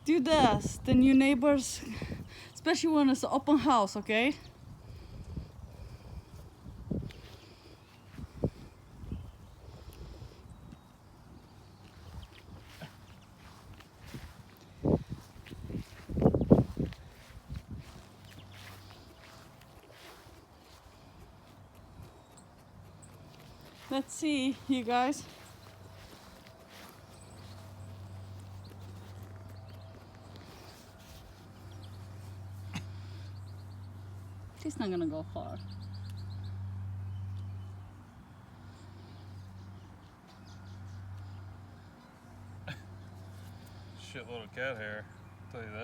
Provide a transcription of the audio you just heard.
do this, then your neighbors, especially when it's an open house, okay? Let's see, you guys. He's not gonna go far. Shitload of cat hair, I'll tell you that.